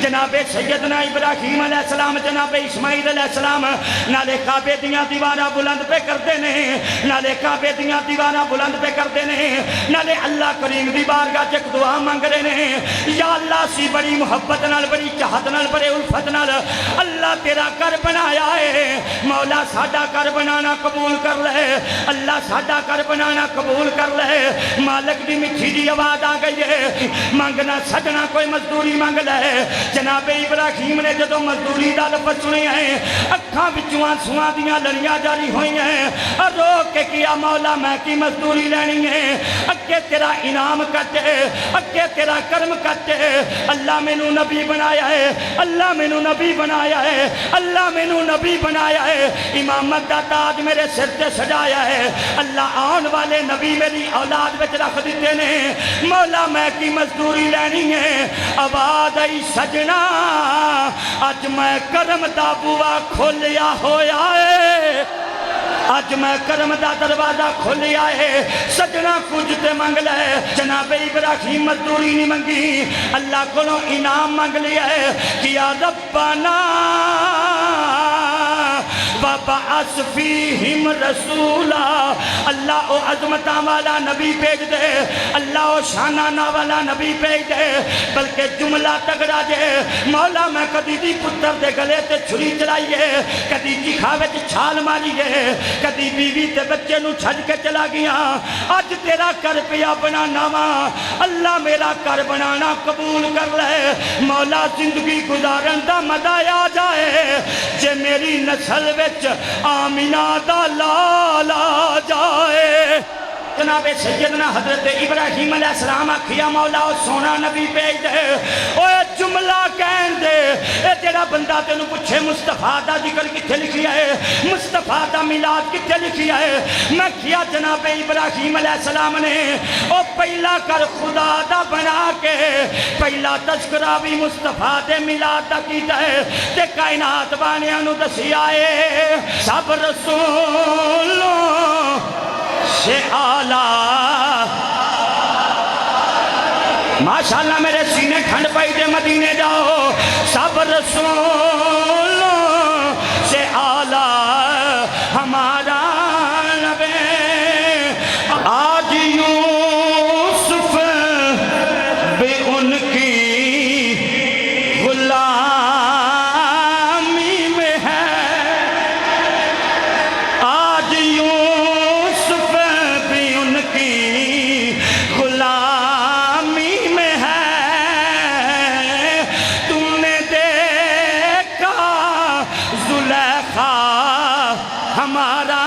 جناب سیدنا ابراہیم علیہ السلام جناب اسماعیل علیہ السلام نالے کعبے دیاں دیواراں بلند پہ کردے نے نالے کعبے دیاں دیواراں بلند پہ کردے نے نالے اللہ کریم دی بارگاہ چ دعا مانگ رہے نے یا اللہ سی بڑی محبت نال بڑی چاہت نال بڑے الفت نال اللہ تیرا گھر بنایا ہے مولا ساڈا گھر بنانا قبول کر لے اللہ ساڈا گھر بنانا قبول کر لے مالک دی میٹھی جی آواز آ گئی ہے مانگنا سجنا کوئی مزدوری مانگ لے جناب ابراہیم نے جدو مزدوری دا لفظ سنے ہیں اکھاں وچوں آنسواں دیاں لڑیاں جاری ہوئی ہیں اور رو کے کیا مولا میں کی مزدوری لینی ہے اگے تیرا انعام کٹے اگے تیرا کرم کٹے اللہ مینوں نبی بنایا ہے اللہ مینوں نبی بنایا ہے اللہ مینوں نبی بنایا ہے امامت دا تاج میرے سر تے سجایا ہے اللہ آن والے نبی میری اولاد وچ رکھ دیتے نے مولا میں کی مزدوری لینی ہے آواز آئی سجنا اج میں کرم دا بوا کھولیا ہویا ہے آج میں کرم دا دروازہ کھولیا ہے سجنا کچھ تے منگ لے جناب ابراہیم مزدوری نہیں منگی اللہ کو انعام منگ لیا ہے کیا ربنا وَبَعَثْ فِيهِمْ رَسُولًا اللہ او عظمتاں والا نبی بھیج دے اللہ او شانانہ والا نبی بھیج دے بلکہ جملہ تگڑا دے مولا میں کدی دی پتر دے گلے تے چھری چلائیے کدی جی کھاوے تے چھال ماریے کدی بیوی تے بچے نو چھڑ کے چلا گیا آج تیرا کر پیا بنانا ماں اللہ میرا کر بنانا قبول کر لے مولا زندگی گزارن دا مزہ آ جائے جے میری نسل وچ آمینہ دا لالا جائے جناب سیدنا حضرت ابراہیم علیہ السلام آکھیا مولا او سونا نبی بھیج دے اوے جملہ کہن دے اے تیرا بندہ تینوں پوچھے مصطفیٰ دا ذکر کتھے لکھیا ہے مصطفیٰ دا میلاد کتھے لکھیا ہے میں کیا جناب ابراہیم علیہ السلام نے او پہلا کر خدا دا بنا کے پہلا تذکرہ بھی مصطفیٰ دے میلاد دا کیتا ہے تے کائنات بانیاں نو دسی آئے سب رسولوں سے آلہ ماشاءاللہ میرے سینے ٹھنڈ پائی دے مدینے جاؤ سب رسولوں سے آلہ ہمارا نبی آج یوسف بھی ان کی غلامی میں ہے آج یوسف بھی ان کی غلامی میں ہے تم نے دیکھا زلیخا ہمارا